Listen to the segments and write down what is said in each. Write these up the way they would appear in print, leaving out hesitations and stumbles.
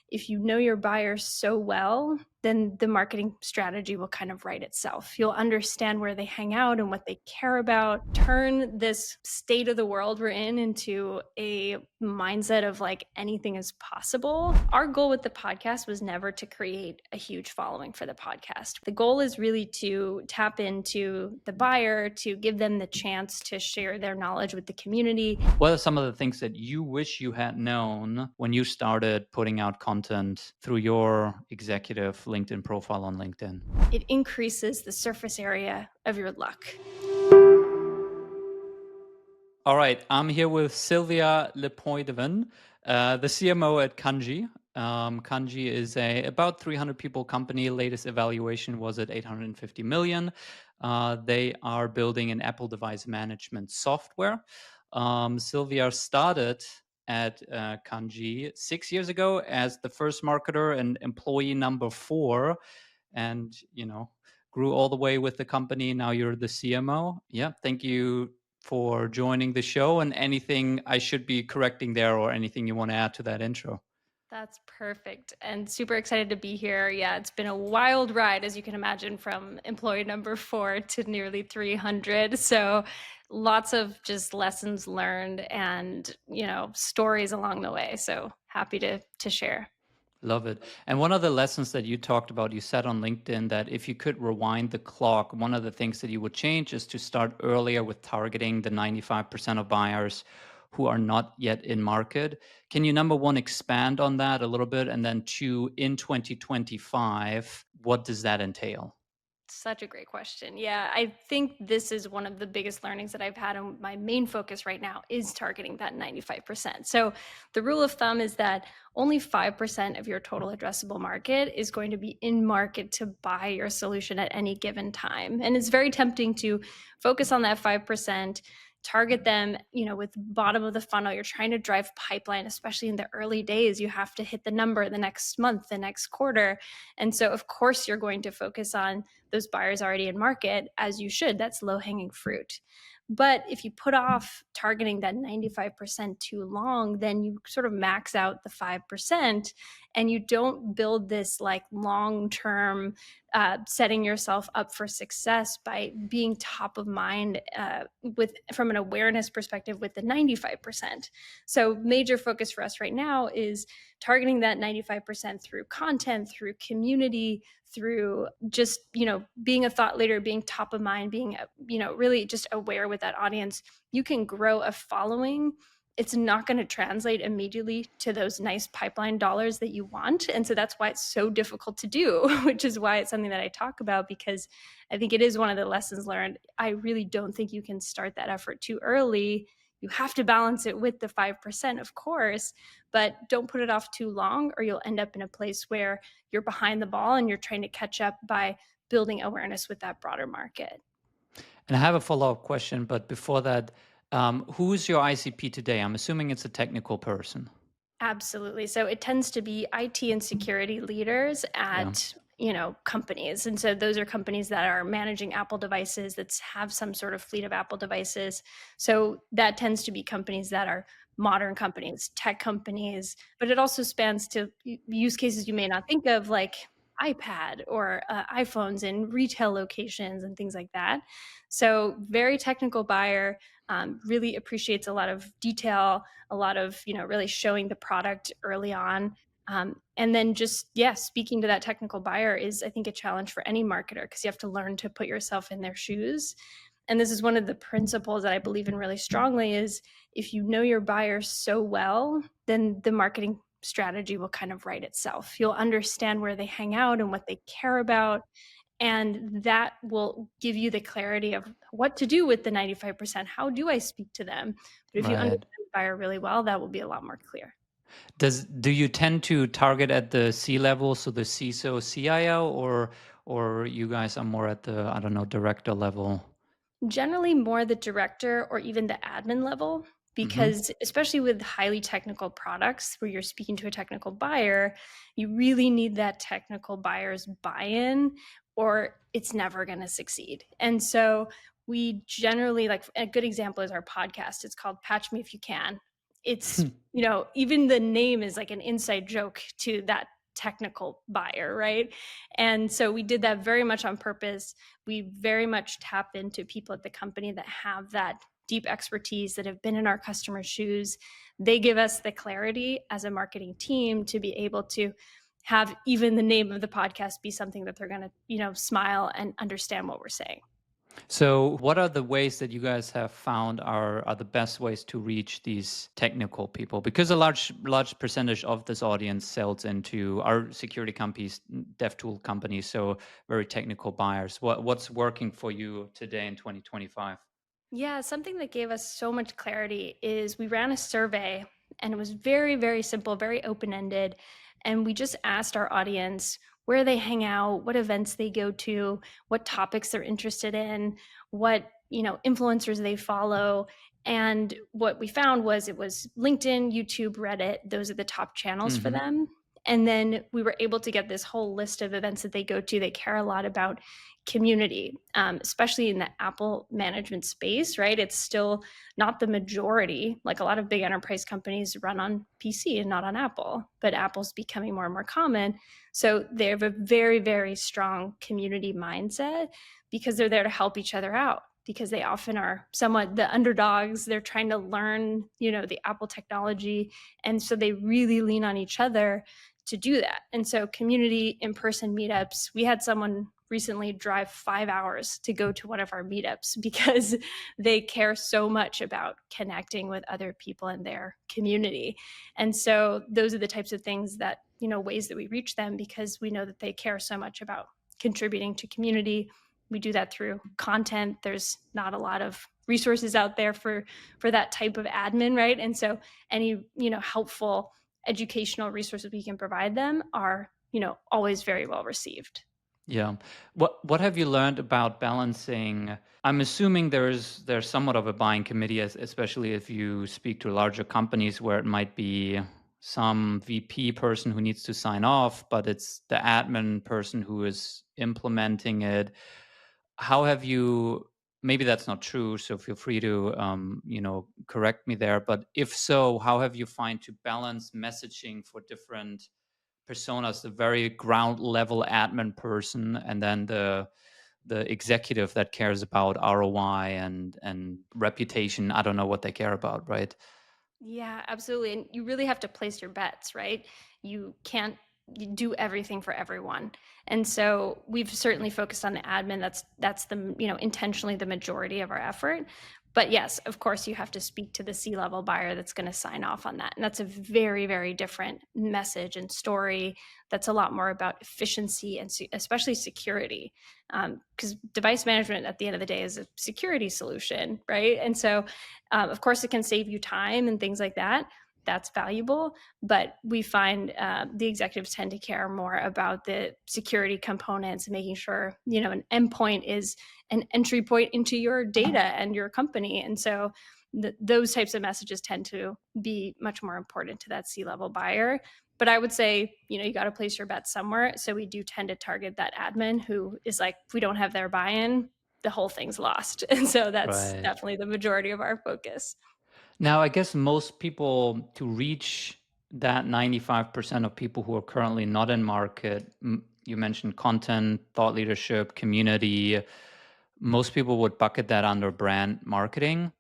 if you know your buyers so well, then the marketing strategy will kind of write itself. You'll understand where they hang out and what they care about. Turn this state of the world we're in into a mindset of like anything is possible. Our goal with the podcast was never to create a huge following for the podcast. The goal is really to tap into the buyer, to give them the chance to share their knowledge with the community. What are some of the things that you wish you had known when you started putting out content through your executive LinkedIn profile on LinkedIn? It increases the surface area of your luck. All right, I'm here with Sylvia LePoidevin, the CMO at Kandji. Kandji is a about 300 people company. Latest evaluation was at 850 million. They are building an Apple device management software. Sylvia started at Kandji 6 years ago as the first marketer and employee number 4, and grew all the way with the company. Now you're the CMO. Yeah, thank you for joining the show, and anything I should be correcting there or anything you want to add to that intro. That's perfect, and super excited to be here. Yeah, it's been a wild ride, as you can imagine, from employee number 4 to nearly 300. So lots of just lessons learned and, stories along the way. So happy to share. Love it. And one of the lessons that you talked about, you said on LinkedIn that if you could rewind the clock, one of the things that you would change is to start earlier with targeting the 95% of buyers who are not yet in market. Can you, number one, expand on that a little bit? And then two, in 2025, what does that entail? Such a great question. Yeah, I think this is one of the biggest learnings that I've had, and my main focus right now is targeting that 95%. So the rule of thumb is that only 5% of your total addressable market is going to be in market to buy your solution at any given time. And it's very tempting to focus on that 5%, target them, with bottom of the funnel. You're trying to drive pipeline, especially in the early days. You have to hit the number the next month, the next quarter. And so, of course, you're going to focus on those buyers already in market, as you should. That's low-hanging fruit. But if you put off targeting that 95% too long, then you sort of max out the 5% and you don't build this like long-term setting yourself up for success by being top of mind from an awareness perspective with the 95%. So major focus for us right now is targeting that 95% through content, through community, through just, being a thought leader, being top of mind, being, really just aware with that audience. You can grow a following. It's not going to translate immediately to those nice pipeline dollars that you want. And so that's why it's so difficult to do, which is why it's something that I talk about, because I think it is one of the lessons learned. I really don't think you can start that effort too early. You have to balance it with the 5%, of course, but don't put it off too long, or you'll end up in a place where you're behind the ball and you're trying to catch up by building awareness with that broader market. And I have a follow-up question, but before that, who's your ICP today? I'm assuming it's a technical person. Absolutely. So it tends to be IT and security leaders at companies. And so those are companies that are managing Apple devices, that have some sort of fleet of Apple devices. So that tends to be companies that are modern companies, tech companies, but it also spans to use cases you may not think of, like iPad or iPhones in retail locations and things like that. So very technical buyer, really appreciates a lot of detail, a lot of, really showing the product early on. And then just, speaking to that technical buyer is, I think, a challenge for any marketer, because you have to learn to put yourself in their shoes. And this is one of the principles that I believe in really strongly, is if you know your buyers so well, then the marketing strategy will kind of write itself. You'll understand where they hang out and what they care about. And that will give you the clarity of what to do with the 95%. How do I speak to them? But if you understand the buyer really well, that will be a lot more clear. Do you tend to target at the C level, so the CISO, CIO, or you guys are more at the, I don't know, director level? Generally more the director or even the admin level, because especially with highly technical products where you're speaking to a technical buyer, you really need that technical buyer's buy-in, or it's never going to succeed. And so we generally, like, a good example is our podcast. It's called Patch Me If You Can. it's, even the name is like an inside joke to that technical buyer, right? And so we did that very much on purpose. We very much tap into people at the company that have that deep expertise, that have been in our customers' shoes. They give us the clarity as a marketing team to be able to have even the name of the podcast be something that they're going to, smile and understand what we're saying. So, what are the ways that you guys have found are the best ways to reach these technical people? Because a large percentage of this audience sells into our security companies, dev tool companies, so very technical buyers. What's working for you today in 2025? Yeah, something that gave us so much clarity is we ran a survey, and it was very, very simple, very open ended. And we just asked our audience where they hang out, what events they go to, what topics they're interested in, what, influencers they follow. And what we found was it was LinkedIn, YouTube, Reddit. Those are the top channels for Hmm. them. And then we were able to get this whole list of events that they go to. They care a lot about community, especially in the Apple management space, right? It's still not the majority. Like a lot of big enterprise companies run on PC and not on Apple, but Apple's becoming more and more common. So they have a very, very strong community mindset because they're there to help each other out. Because they often are somewhat the underdogs. They're trying to learn, the Apple technology. And so they really lean on each other to do that. And so community in-person meetups, we had someone recently drive 5 hours to go to one of our meetups because they care so much about connecting with other people in their community. And so those are the types of things that, ways that we reach them, because we know that they care so much about contributing to community. We do that through content. There's not a lot of resources out there for that type of admin, right? And so any, helpful educational resources we can provide them are, always very well received. Yeah. What have you learned about balancing? I'm assuming there's somewhat of a buying committee, especially if you speak to larger companies where it might be some VP person who needs to sign off, but it's the admin person who is implementing it. How have you? Maybe that's not true, so feel free to correct me there. But if so, how have you find to balance messaging for different personas, the very ground level admin person, and then the executive that cares about ROI and reputation? I don't know what they care about, right? Yeah, absolutely. And you really have to place your bets, right? You can't do everything for everyone. And so we've certainly focused on the admin. That's the, intentionally the majority of our effort. But yes, of course, you have to speak to the C-level buyer that's going to sign off on that. And that's a very, very different message and story. That's a lot more about efficiency and especially security. Because device management at the end of the day is a security solution, right? And so of course, it can save you time and things like that. That's valuable. But we find the executives tend to care more about the security components and making sure, an endpoint is an entry point into your data and your company. And so those types of messages tend to be much more important to that C-level buyer. But I would say, you got to place your bet somewhere. So we do tend to target that admin who is like, if we don't have their buy-in, the whole thing's lost. And so that's Right. definitely the majority of our focus. Now, I guess most people to reach that 95% of people who are currently not in market, you mentioned content, thought leadership, community. Most people would bucket that under brand marketing.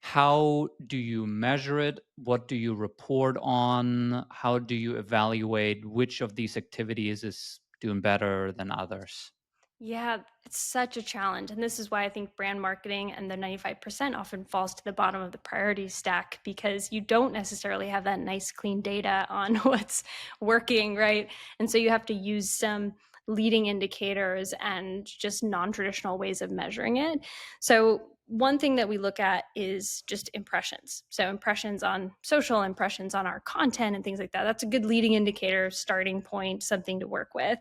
How do you measure it? What do you report on? How do you evaluate which of these activities is doing better than others? Yeah, it's such a challenge. And this is why I think brand marketing and the 95% often falls to the bottom of the priority stack, because you don't necessarily have that nice, clean data on what's working, right? And so you have to use some leading indicators and just non traditional ways of measuring it. So, one thing that we look at is just impressions. So, impressions on social, impressions on our content, and things like that. That's a good leading indicator, starting point, something to work with.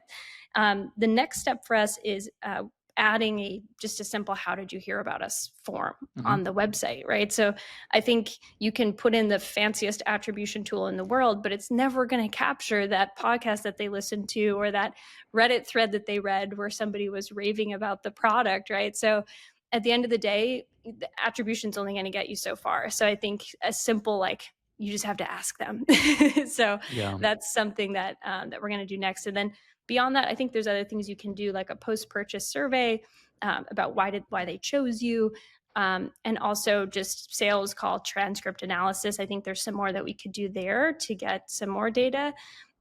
The next step for us is adding just a simple "How did you hear about us?" form Hmm. on the website, right? So I think you can put in the fanciest attribution tool in the world, but it's never going to capture that podcast that they listened to or that Reddit thread that they read where somebody was raving about the product, right? So at the end of the day, the attribution is only going to get you so far. So I think a simple like you just have to ask them. So Yeah. that's something that that we're going to do next. And then beyond that, I think there's other things you can do, like a post-purchase survey about why they chose you, and also just sales call transcript analysis. I think there's some more that we could do there to get some more data.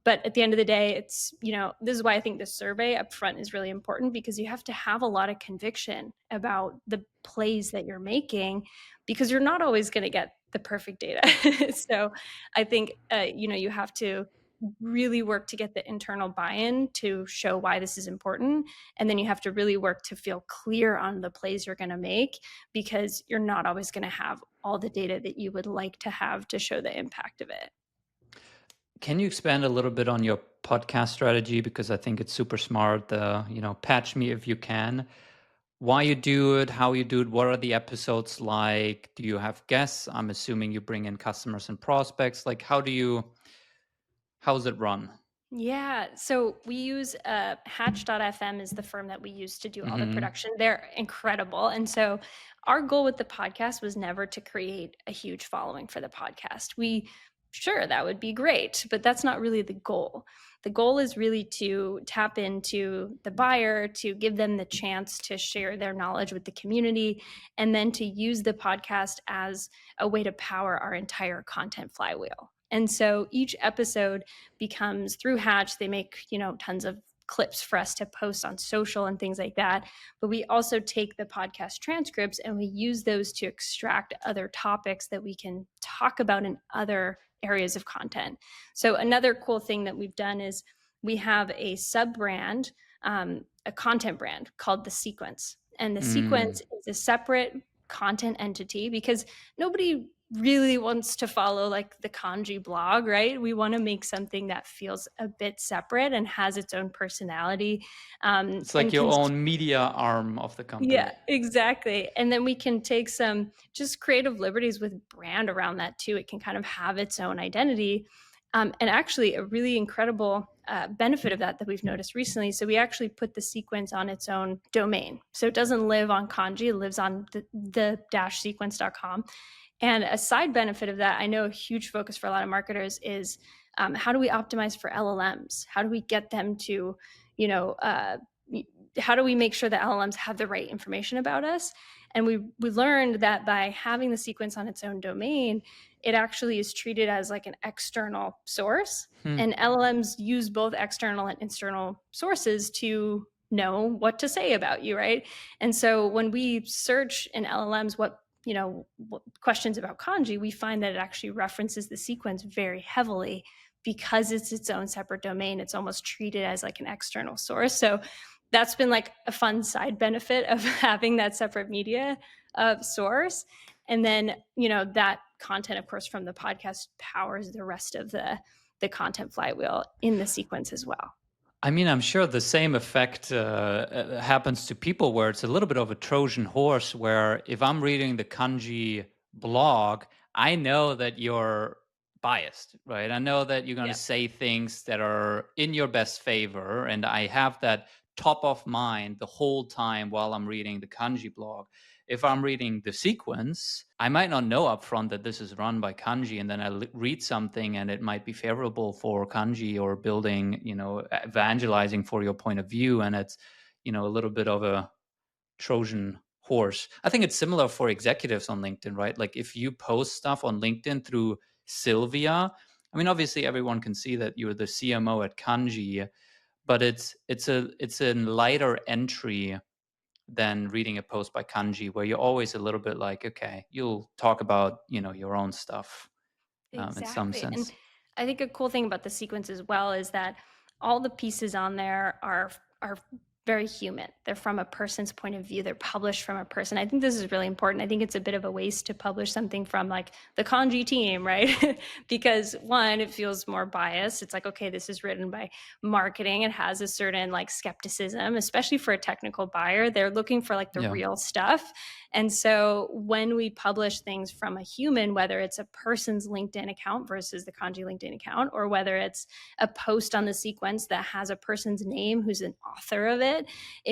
But at the end of the day, it's, this is why I think the survey up front is really important, because you have to have a lot of conviction about the plays that you're making, because you're not always going to get the perfect data. So I think, you have to really work to get the internal buy-in to show why this is important. And then you have to really work to feel clear on the plays you're going to make, because you're not always going to have all the data that you would like to have to show the impact of it. Can you expand a little bit on your podcast strategy? Because I think it's super smart. Patch me if you can. Why you do it, how you do it, what are the episodes like? Do you have guests? I'm assuming you bring in customers and prospects. Like, how's it run? Yeah, so we use Hatch.fm is the firm that we use to do all the Hmm. production. They're incredible. And so our goal with the podcast was never to create a huge following for the podcast. Sure, that would be great, but that's not really the goal. The goal is really to tap into the buyer, to give them the chance to share their knowledge with the community, and then to use the podcast as a way to power our entire content flywheel. And so each episode becomes, through Hatch, they make, tons of clips for us to post on social and things like that. But we also take the podcast transcripts and we use those to extract other topics that we can talk about in other areas of content. So another cool thing that we've done is we have a sub brand, a content brand called The Sequence. And The Mm. Sequence is a separate content entity, because nobody really wants to follow like the Kandji blog, right? We want to make something that feels a bit separate and has its own personality, It's like and your can, own media arm of the yeah, company. exactly. And then we can take some just creative liberties with brand around that too. It can kind of have its own identity. And actually, a really incredible benefit of that we've noticed recently. So we actually put The Sequence on its own domain. So it doesn't live on Kanji, it lives on the-sequence.com. And a side benefit of that, I know a huge focus for a lot of marketers is, how do we optimize for LLMs? How do we get them to, you know, uh, how do we make sure that LLMs have the right information about us? And we learned that by having The Sequence on its own domain, it actually is treated as like an external source. Hmm. And LLMs use both external and internal sources to know what to say about you, right? And so when we search in LLMs what questions about Kanji, we find that it actually references The Sequence very heavily, because it's its own separate domain. It's almost treated as like an external source. So that's been like a fun side benefit of having that separate media source. And then, that content, of course, from the podcast powers the rest of the content flywheel in The Sequence as well. I mean, I'm sure the same effect happens to people where it's a little bit of a Trojan horse. Where if I'm reading the Kanji blog, I know that you're biased, right? I know that you're going to Yeah. say things that are in your best favor. And I have that top of mind the whole time while I'm reading the Kanji blog. If I'm reading the sequence, I might not know upfront that this is run by Kanji, and then I read something and it might be favorable for Kanji or building, evangelizing for your point of view, and it's, a little bit of a Trojan horse. I think it's similar for executives on LinkedIn, right? Like if you post stuff on LinkedIn through Sylvia, I mean, obviously everyone can see that you're the CMO at Kanji, but it's a lighter entry than reading a post by Kanji, where you're always a little bit like, okay, you'll talk about, your own stuff, in some Exactly. And sense. I think a cool thing about The Sequence as well is that all the pieces on there are very human. They're from a person's point of view. They're published from a person. I think this is really important. I think it's a bit of a waste to publish something from like the Kanji team, right? Because one, it feels more biased. It's like, okay, this is written by marketing. It has a certain like skepticism, especially for a technical buyer. They're looking for like the Yeah. real stuff. And so when we publish things from a human, whether it's a person's LinkedIn account versus the Kanji LinkedIn account, or whether it's a post on The Sequence that has a person's name who's an author of it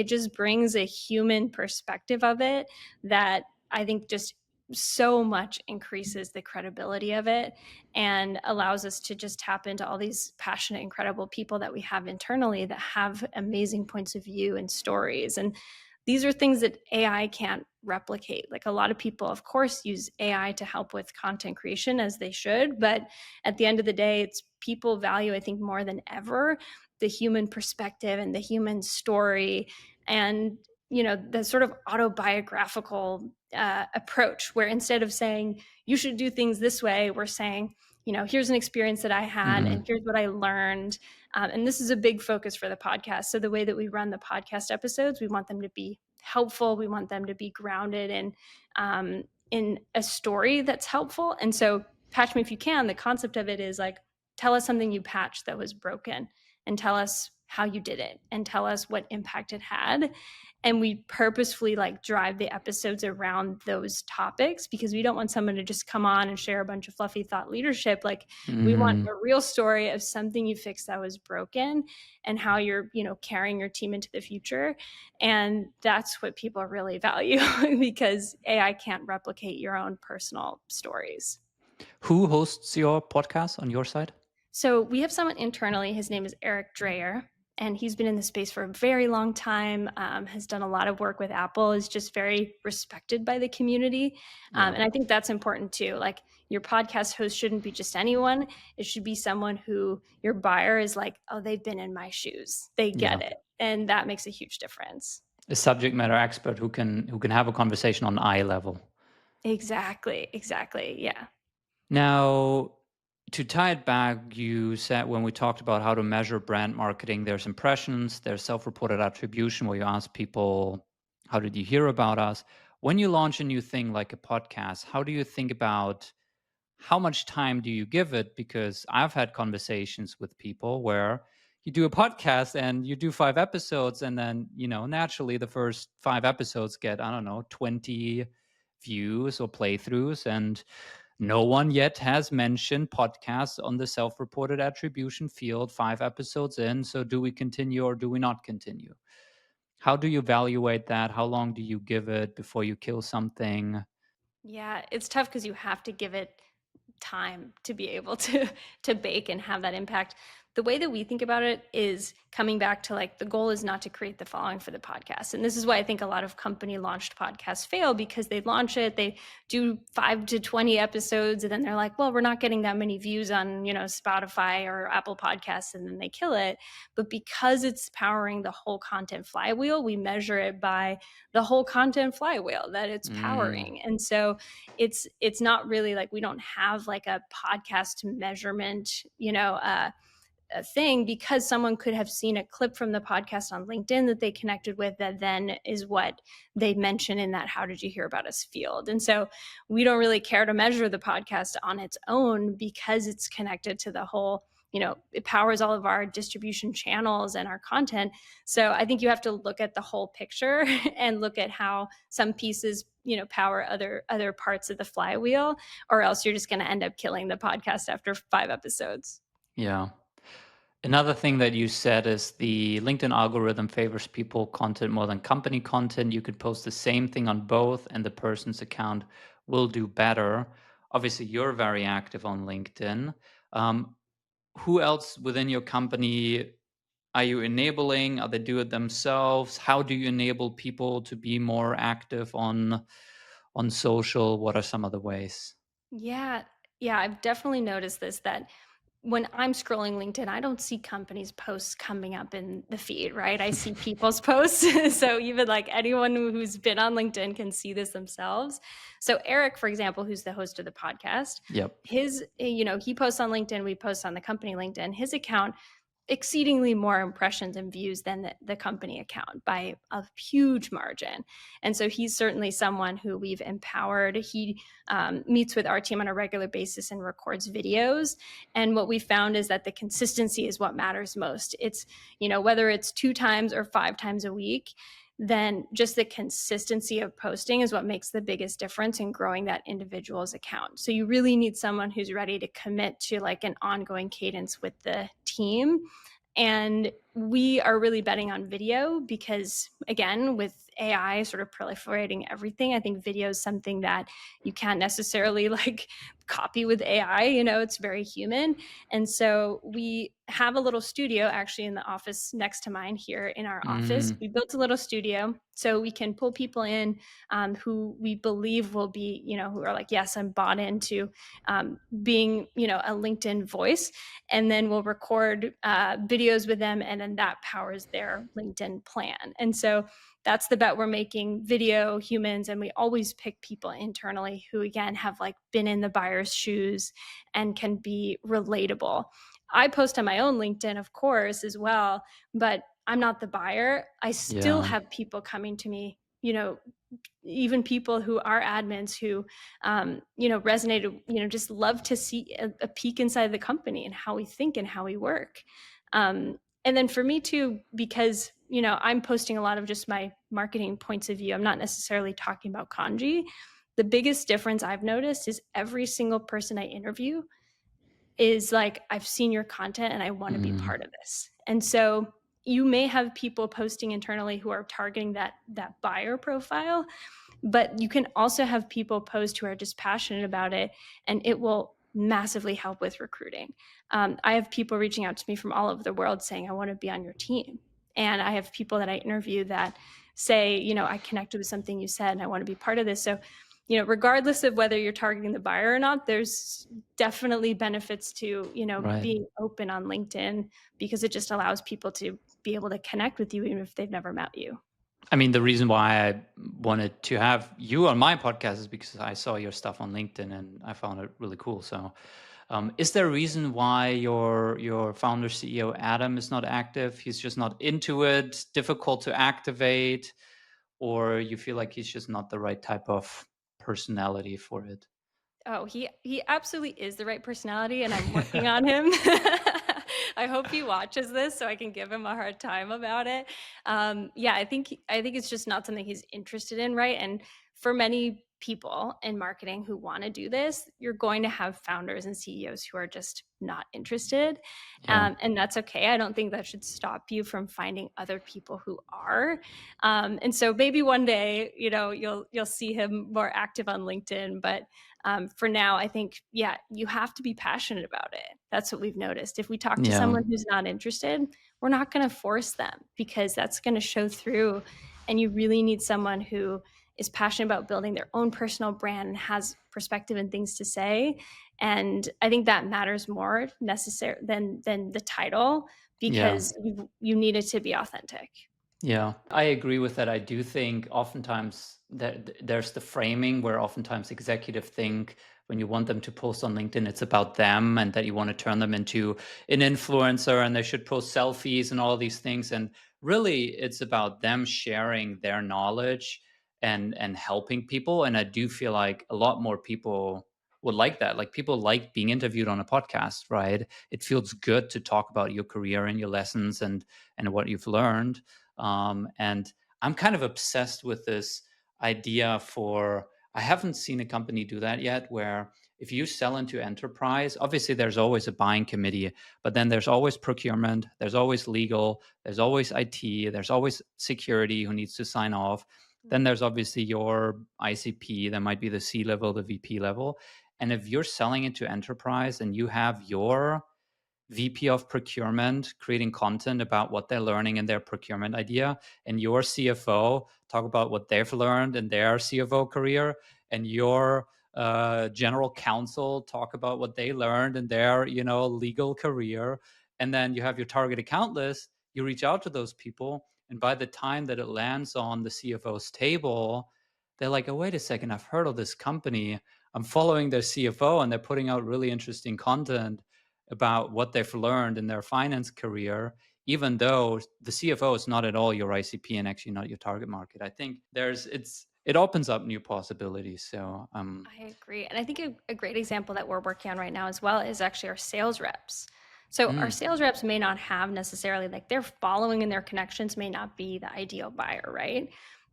just brings a human perspective of it that I think just so much increases the credibility of it and allows us to just tap into all these passionate, incredible people that we have internally that have amazing points of view and stories. And these are things that AI can't replicate. Like, a lot of people, of course, use AI to help with content creation, as they should. But at the end of the day, it's people value, I think, more than ever, the human perspective and the human story, and the sort of autobiographical approach, where instead of saying you should do things this way, we're saying, here's an experience that I had and Hmm. here's what I learned. And this is a big focus for the podcast. So the way that we run the podcast episodes, we want them to be helpful. We want them to be grounded in a story that's helpful. And so, Patch Me If You Can, the concept of it is like, tell us something you patched that was broken, and tell us how you did it, and tell us what impact it had. And we purposefully like drive the episodes around those topics, because we don't want someone to just come on and share a bunch of fluffy thought leadership. Like, we want Hmm. a real story of something you fixed that was broken, and how you're carrying your team into the future. And that's what people really value because AI can't replicate your own personal stories. Who hosts your podcast on your side? So we have someone internally. His name is Eric Dreyer, and he's been in the space for a very long time. Has done a lot of work with Apple. Is just very respected by the community, Yeah. and I think that's important too. Like, your podcast host shouldn't be just anyone. It should be someone who your buyer is like, oh, they've been in my shoes. They Yeah. get it, and that makes a huge difference. A subject matter expert who can have a conversation on eye level. Exactly. Exactly. Yeah. Now, to tie it back, you said when we talked about how to measure brand marketing, there's impressions, there's self-reported attribution, where you ask people, how did you hear about us? When you launch a new thing like a podcast, how do you think about how much time do you give it? Because I've had conversations with people where you do a podcast and you do 5 episodes, and then, naturally the first 5 episodes get, I don't know, 20 views or playthroughs. And no one yet has mentioned podcasts on the self reported attribution field 5 episodes in. So do we continue or do we not continue? How do you evaluate that? How long do you give it before you kill something? Yeah. It's tough because you have to give it time to be able to bake and have that impact. The way that we think about it is coming back to, like, the goal is not to create the following for the podcast. And this is why I think a lot of company launched podcasts fail, because they launch it, they do 5 to 20 episodes, and then they're like, well, we're not getting that many views on, Spotify or Apple Podcasts, and then they kill it. But because it's powering the whole content flywheel, we measure it by the whole content flywheel that it's Mm, powering. And so it's not really like, we don't have like a podcast measurement, a thing, because someone could have seen a clip from the podcast on LinkedIn that they connected with, that then is what they mention in that how did you hear about us field. And so we don't really care to measure the podcast on its own, because it's connected to the whole, it powers all of our distribution channels and our content. So I think you have to look at the whole picture and look at how some pieces, power other parts of the flywheel, or else you're just going to end up killing the podcast after 5 episodes. yeah. Another thing that you said is the LinkedIn algorithm favors people content more than company content. You could post the same thing on both, and the person's account will do better. Obviously, you're very active on LinkedIn. Um, who else within your company are you enabling? Are they do it themselves? How do you enable people to be more active on social? What are some of the ways? Yeah. Yeah, I've definitely noticed this, that when I'm scrolling LinkedIn, I don't see companies' posts coming up in the feed, right? I see people's posts. So even like anyone who's been on LinkedIn can see this themselves. So Eric, for example, who's the host of the podcast, Yep. he posts on LinkedIn, we post on the company LinkedIn. His account exceedingly more impressions and views than the company account by a huge margin. And so he's certainly someone who we've empowered. He meets with our team on a regular basis and records videos. And what we found is that the consistency is what matters most. It's, whether it's 2 times or 5 times a week, then just the consistency of posting is what makes the biggest difference in growing that individual's account. So you really need someone who's ready to commit to like an ongoing cadence with the team. And we are really betting on video because, again, with AI sort of proliferating everything, I think video is something that you can't necessarily like copy with AI. It's very human. And so we have a little studio actually in the office next to mine here in our office. Mm, We built a little studio so we can pull people in who we believe will be, who are like, yes, I'm bought into being, a LinkedIn voice. And then we'll record videos with them, and then that powers their LinkedIn plan. And so that's the bet we're making: video, humans, and we always pick people internally who, again, have like been in the buyer's shoes and can be relatable. I post on my own LinkedIn, of course, as well, but I'm not the buyer. I still yeah. have people coming to me, even people who are admins who resonated, just love to see a peek inside the company and how we think and how we work. And then for me too, because I'm posting a lot of just my marketing points of view, I'm not necessarily talking about Kanji. The biggest difference I've noticed is every single person I interview is like, I've seen your content and I want to be Mm, part of this. And so you may have people posting internally who are targeting that buyer profile, but you can also have people post who are just passionate about it, and it will massively help with recruiting. I have people reaching out to me from all over the world saying, I want to be on your team. And I have people that I interview that say, I connected with something you said and I want to be part of this. So, regardless of whether you're targeting the buyer or not, there's definitely benefits to, right. being open on LinkedIn, because it just allows people to be able to connect with you even if they've never met you. I mean, the reason why I wanted to have you on my podcast is because I saw your stuff on LinkedIn and I found it really cool. So, is there a reason why your founder CEO Adam is not active? He's just not into it, difficult to activate, or you feel like he's just not the right type of personality for it? Oh, he absolutely is the right personality, and I'm working on him. I hope he watches this so I can give him a hard time about it. Yeah, I think it's just not something he's interested in, right? And for many people in marketing who want to do this, you're going to have founders and CEOs who are just not interested, Yeah, and that's okay. I don't think that should stop you from finding other people who are. And so maybe one day, you'll see him more active on LinkedIn, but for now, I think, yeah, you have to be passionate about it. That's what we've noticed. If we talk to yeah, someone who's not interested, we're not going to force them, because that's going to show through. And you really need someone who is passionate about building their own personal brand and has perspective and things to say. And I think that matters more necessary than the title, yeah. because you need it to be authentic. Yeah, I agree with that. I do think oftentimes that there's the framing where oftentimes executive think when you want them to post on LinkedIn, it's about them and that you want to turn them into an influencer and they should post selfies and all these things. And really, it's about them sharing their knowledge and helping people. And I do feel like a lot more people would like that. Like people like being interviewed on a podcast, right? It feels good to talk about your career and your lessons and what you've learned. And I'm kind of obsessed with this idea for, I haven't seen a company do that yet, where if you sell into enterprise, obviously there's always a buying committee, but then there's always procurement, there's always legal, there's always IT, there's always security who needs to sign off. Then there's obviously your ICP, that might be the C level, the VP level. And if you're selling into enterprise and you have your VP of procurement creating content about what they're learning in their procurement idea, and your CFO talk about what they've learned in their CFO career, and your general counsel talk about what they learned in their legal career, and then you have your target account list. You reach out to those people, and by the time that it lands on the CFO's table, they're like, "Oh, wait a second! I've heard of this company. I'm following their CFO, and they're putting out really interesting content about what they've learned in their finance career, even though the CFO is not at all your ICP and actually not your target market." I think it opens up new possibilities. So I agree. And I think a great example that we're working on right now as well is actually our sales reps. So our mm, sales reps may not have necessarily, like, their following and their connections may not be the ideal buyer, right?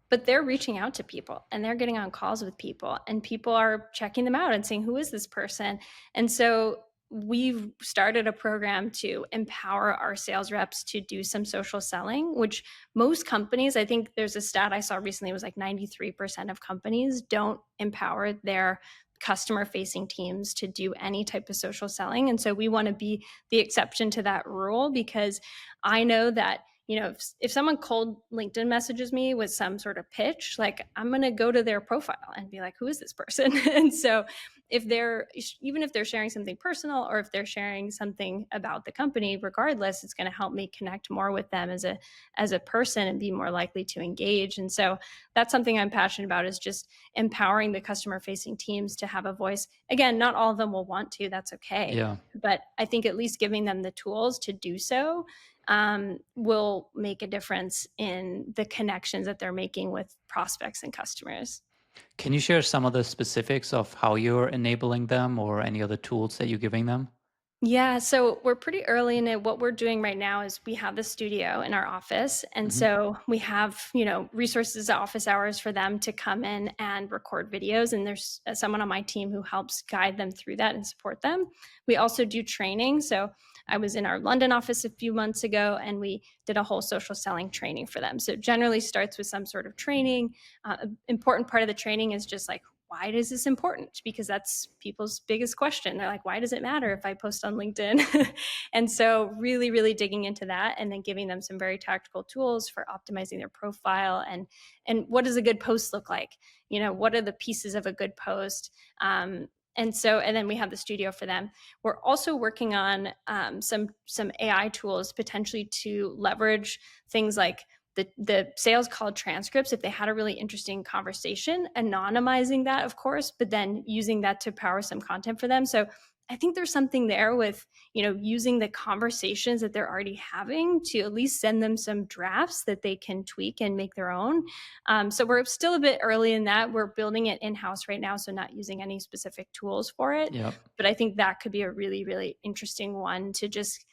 But they're reaching out to people and they're getting on calls with people, and people are checking them out and saying, who is this person? And so we've started a program to empower our sales reps to do some social selling, which most companies, I think there's a stat I saw recently, it was like 93% of companies don't empower their customer facing teams to do any type of social selling. And so we want to be the exception to that rule, because I know that, if someone cold LinkedIn messages me with some sort of pitch, like, I'm going to go to their profile and be like, who is this person? And so even if they're sharing something personal, or if they're sharing something about the company, regardless, it's going to help me connect more with them as a person and be more likely to engage. And so that's something I'm passionate about, is just empowering the customer facing teams to have a voice. Again, not all of them will want to, that's okay, Yeah. but I think at least giving them the tools to do so will make a difference in the connections that they're making with prospects and customers. Can you share some of the specifics of how you're enabling them or any other tools that you're giving them? Yeah, so we're pretty early in it. What we're doing right now is we have the studio in our office. And Mhm. so we have, resources, office hours for them to come in and record videos. And there's someone on my team who helps guide them through that and support them. We also do training. So I was in our London office a few months ago, and we did a whole social selling training for them. So it generally starts with some sort of training. An important part of the training is just like, why is this important? Because that's people's biggest question. They're like, why does it matter if I post on LinkedIn? And so really, really digging into that, and then giving them some very tactical tools for optimizing their profile, and what does a good post look like? What are the pieces of a good post? And then we have the studio for them. We're also working on some AI tools, potentially to leverage things like the sales call transcripts. If they had a really interesting conversation, anonymizing that, of course, but then using that to power some content for them. So I think there's something there with, using the conversations that they're already having to at least send them some drafts that they can tweak and make their own. So we're still a bit early in that. We're building it in-house right now, so not using any specific tools for it. Yep. But I think that could be a really, really interesting one to just,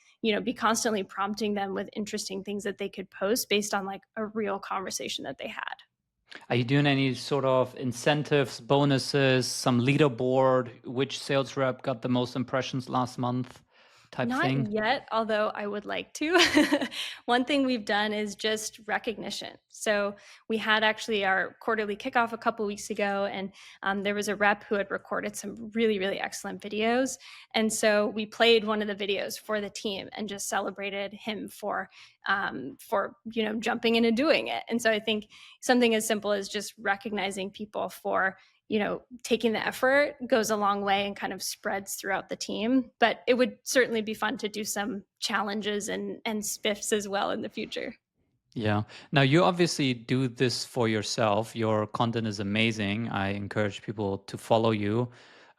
be constantly prompting them with interesting things that they could post based on like a real conversation that they had. Are you doing any sort of incentives, bonuses, some leaderboard? Which sales rep got the most impressions last month type Not thing? yet, although I would like to. One thing we've done is just recognition. So we had actually our quarterly kickoff a couple weeks ago, and there was a rep who had recorded some really, really excellent videos. And so we played one of the videos for the team and just celebrated him for jumping in and doing it. And so I think something as simple as just recognizing people for taking the effort goes a long way and kind of spreads throughout the team. But it would certainly be fun to do some challenges and spiffs as well in the future. Yeah. Now, you obviously do this for yourself. Your content is amazing. I encourage people to follow you.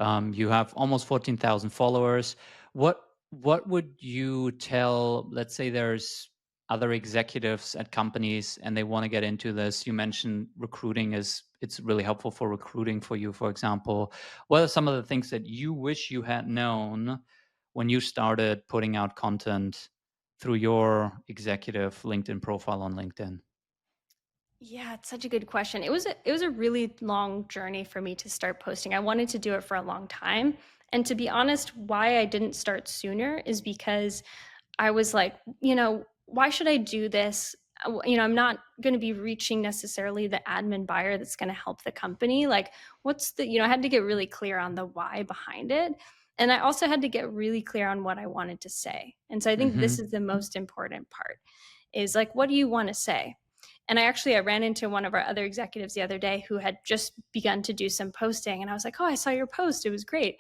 You have almost 14,000 followers. What would you tell, let's say there's other executives at companies and they want to get into this? You mentioned recruiting is it's really helpful for recruiting for you, for example. What are some of the things that you wish you had known when you started putting out content through your executive LinkedIn profile on LinkedIn? Yeah, it's such a good question. It was a really long journey for me to start posting. I wanted to do it for a long time. And to be honest, why I didn't start sooner is because I was like, why should I do this? I'm not going to be reaching necessarily the admin buyer that's going to help the company. Like, I had to get really clear on the why behind it. And I also had to get really clear on what I wanted to say. And so I think this Mhm. is the most important part, is like, what do you want to say? And I ran into one of our other executives the other day who had just begun to do some posting. And I was like, oh, I saw your post. It was great.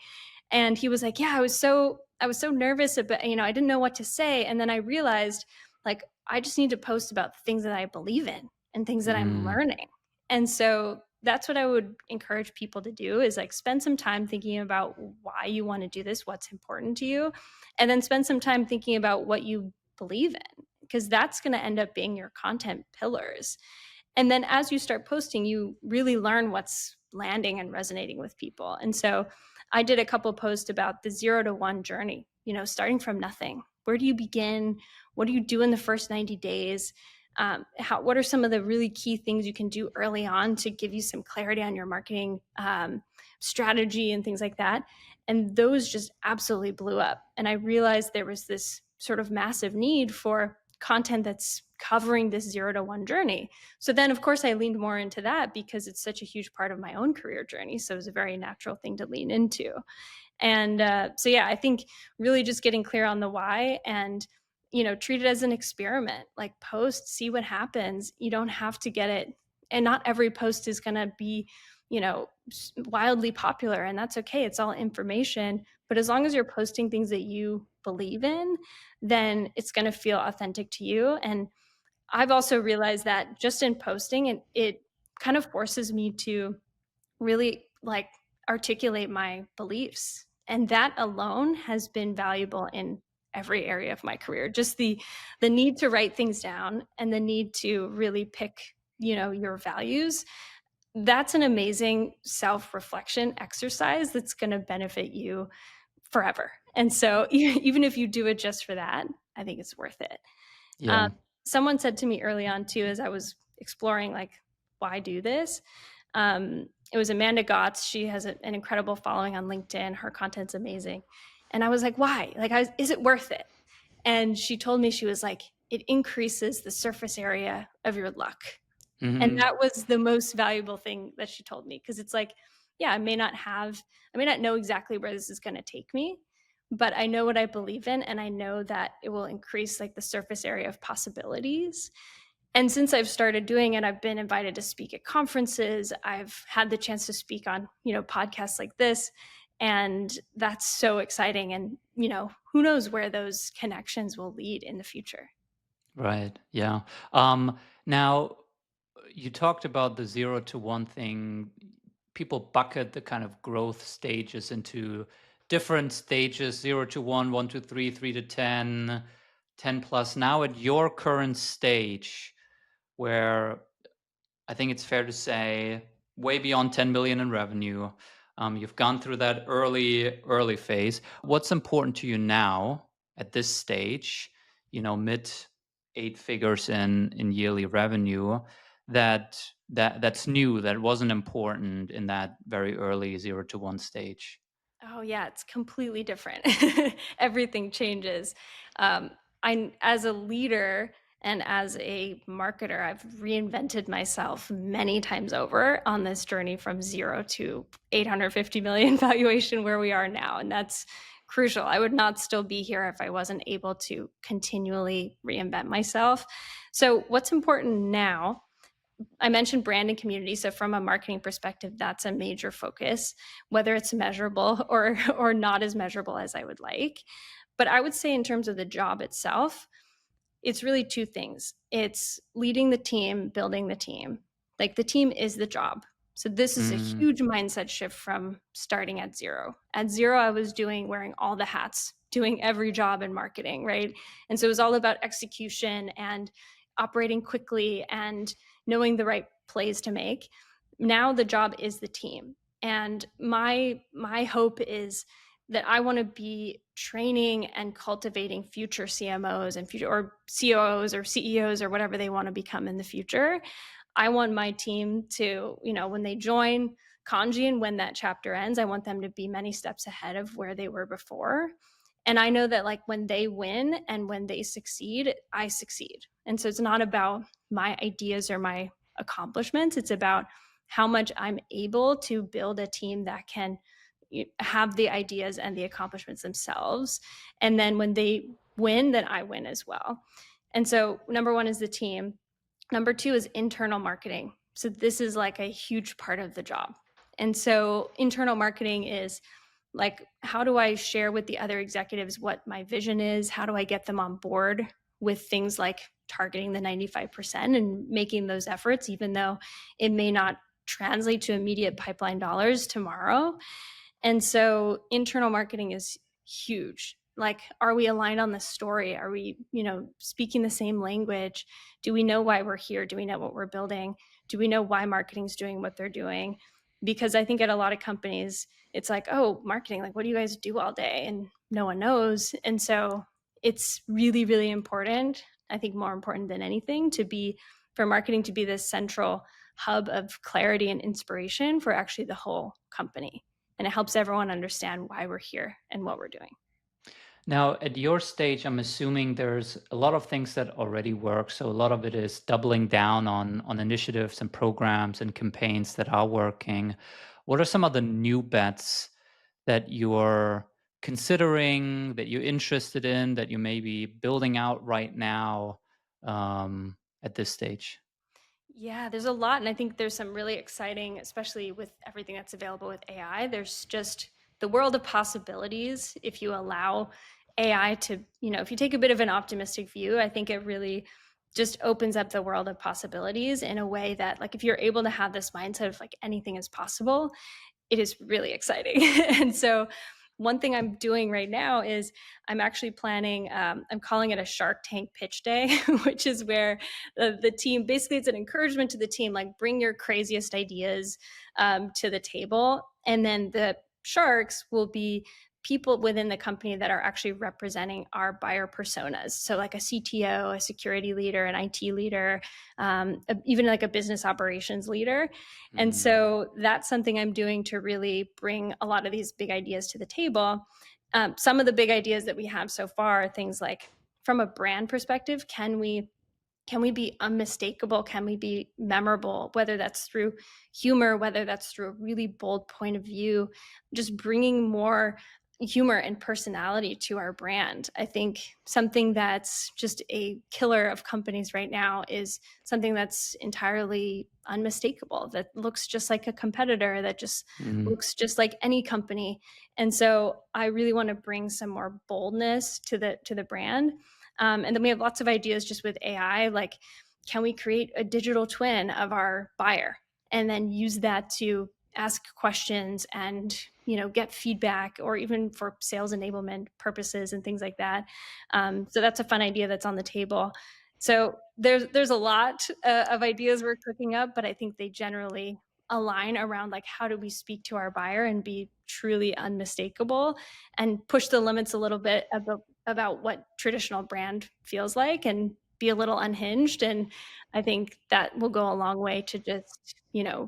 And he was like, yeah, I was so nervous about, I didn't know what to say. And then I realized, like, I just need to post about the things that I believe in and things that I'm Mm, learning. And so that's what I would encourage people to do, is like spend some time thinking about why you want to do this, what's important to you, and then spend some time thinking about what you believe in, because that's going to end up being your content pillars. And then as you start posting, you really learn what's landing and resonating with people. And so I did a couple posts about the 0 to 1 journey, starting from nothing. Where do you begin? What do you do in the first 90 days? What are some of the really key things you can do early on to give you some clarity on your marketing strategy and things like that. And those just absolutely blew up. And I realized there was this sort of massive need for content that's covering this 0 to 1 journey. So then, of course, I leaned more into that because it's such a huge part of my own career journey. So it was a very natural thing to lean into. And so, yeah, I think really just getting clear on the why and, treat it as an experiment, like post, see what happens. You don't have to get it. And not every post is going to be, wildly popular. And that's okay. It's all information. But as long as you're posting things that you believe in, then it's going to feel authentic to you. And I've also realized that just in posting, it kind of forces me to really like articulate my beliefs. And that alone has been valuable in every area of my career. Just the need to write things down and the need to really pick, your values. That's an amazing self-reflection exercise that's going to benefit you forever. And so even if you do it just for that, I think it's worth it. Yeah. Someone said to me early on too, as I was exploring like why do this. It was Amanda Gotts. She has an incredible following on LinkedIn. Her content's amazing, and I was like, why? Like, is it worth it? And she told me she was like, it increases the surface area of your luck, and Hmm. that was the most valuable thing that she told me because it's like, yeah, I may not know exactly where this is going to take me, but I know what I believe in, and I know that it will increase like the surface area of possibilities. And since I've started doing it, I've been invited to speak at conferences. I've had the chance to speak on, podcasts like this. And that's so exciting. And, who knows where those connections will lead in the future. Right. Yeah. Now, you talked about the 0 to 1 thing. People bucket the kind of growth stages into different stages: 0 to 1, 1 to 3, 3 to 10, 10 plus. Now, at your current stage, where I think it's fair to say way beyond 10 million in revenue. You've gone through that early phase. What's important to you now at this stage, mid 8 figures in yearly revenue, that's new, that wasn't important in that very early 0 to 1 stage? Oh yeah, it's completely different. Everything changes. I, as a leader and as a marketer, I've reinvented myself many times over on this journey from 0 to 850 million valuation where we are now, and that's crucial. I would not still be here if I wasn't able to continually reinvent myself. So, what's important now? I mentioned brand and community. So from a marketing perspective, that's a major focus, whether it's measurable or not as measurable as I would like. But I would say in terms of the job itself, it's really two things. It's leading the team, building the team. Like the team is the job. So this is a Mm, huge mindset shift from starting at 0. At 0, I was wearing all the hats, doing every job in marketing, right? And so it was all about execution and operating quickly and knowing the right plays to make. Now the job is the team. And my hope is that I want to be training and cultivating future CMOs and future or COOs or CEOs or whatever they want to become in the future. I want my team to, when they join Kandji and when that chapter ends, I want them to be many steps ahead of where they were before. And I know that like when they win and when they succeed, I succeed. And so it's not about my ideas or my accomplishments. It's about how much I'm able to build a team that can have the ideas and the accomplishments themselves. And then when they win, then I win as well. And so, number one is the team. Number two is internal marketing. So, this is like a huge part of the job. And so, internal marketing is like, how do I share with the other executives what my vision is? How do I get them on board with things like targeting the 95% and making those efforts, even though it may not translate to immediate pipeline dollars tomorrow? And so internal marketing is huge. Like, are we aligned on the story? Are we, speaking the same language? Do we know why we're here? Do we know what we're building? Do we know why marketing's doing what they're doing? Because I think at a lot of companies, it's like, oh, marketing, like, what do you guys do all day? And no one knows. And so it's really, really important I think more important than anything, for marketing to be this central hub of clarity and inspiration for actually the whole company. And it helps everyone understand why we're here and what we're doing. Now, at your stage, I'm assuming there's a lot of things that already work. So a lot of it is doubling down on initiatives and programs and campaigns that are working. What are some of the new bets that you're considering, that you're interested in, that you may be building out right now at this stage? Yeah, there's a lot. And I think there's some really exciting, especially with everything that's available with AI. There's just the world of possibilities. If you allow AI to, if you take a bit of an optimistic view, I think it really just opens up the world of possibilities in a way that, like, if you're able to have this mindset of like anything is possible, it is really exciting. And so one thing I'm doing right now is I'm actually planning, I'm calling it a Shark Tank pitch day, which is where the team, basically it's an encouragement to the team, like bring your craziest ideas to the table. And then the sharks will be people within the company that are actually representing our buyer personas. So like a CTO, a security leader, an IT leader, even like a business operations leader. And Mm. so that's something I'm doing to really bring a lot of these big ideas to the table. Some of the big ideas that we have so far are things like, from a brand perspective, can we be unmistakable? Can we be memorable? Whether that's through humor, whether that's through a really bold point of view, just bringing more humor and personality to our brand. I think something that's just a killer of companies right now is something that's entirely unmistakable, that looks just like a competitor, that just Mm. looks just like any company. And so I really want to bring some more boldness to the brand. And then we have lots of ideas just with AI, like, can we create a digital twin of our buyer and then use that to ask questions and get feedback, or even for sales enablement purposes and things like that. So that's a fun idea that's on the table. So there's a lot of ideas we're cooking up, but I think they generally align around, like, how do we speak to our buyer and be truly unmistakable and push the limits a little bit about what traditional brand feels like, and be a little unhinged. And I think that will go a long way to just,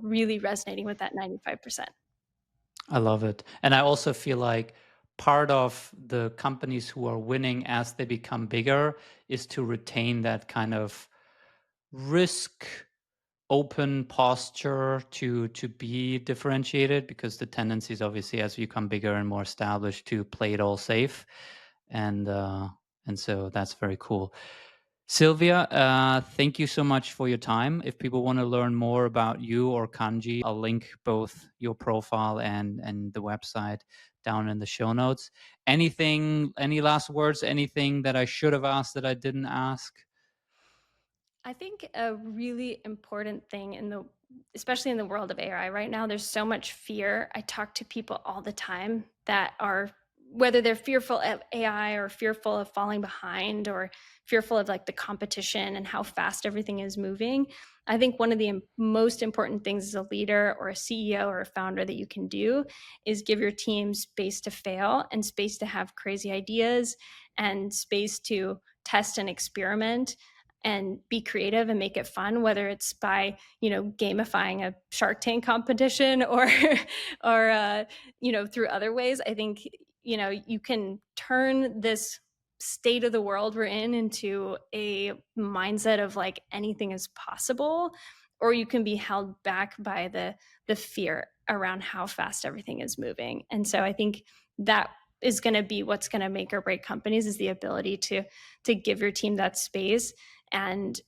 really resonating with that 95%. I love it. And I also feel like part of the companies who are winning as they become bigger is to retain that kind of risk open posture to be differentiated, because the tendency is obviously, as you become bigger and more established, to play it all safe. And so that's very cool. Sylvia, thank you so much for your time. If people want to learn more about you or Kanji, I'll link both your profile and the website down in the show notes. Any last words, anything that I should have asked that I didn't ask? I think a really important thing especially in the world of AI right now, there's so much fear. I talk to people all the time that are, whether they're fearful of AI or fearful of falling behind or fearful of like the competition and how fast everything is moving. I think one of the most important things as a leader or a CEO or a founder that you can do is give your team space to fail and space to have crazy ideas and space to test and experiment and be creative and make it fun, whether it's by gamifying a Shark Tank competition or through other ways. I think you can turn this state of the world we're in into a mindset of like anything is possible, or you can be held back by the fear around how fast everything is moving. And so I think that is going to be what's going to make or break companies, is the ability to give your team that space and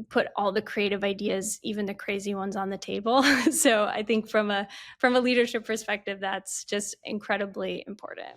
put all the creative ideas, even the crazy ones, on the table. So I think from a leadership perspective, that's just incredibly important.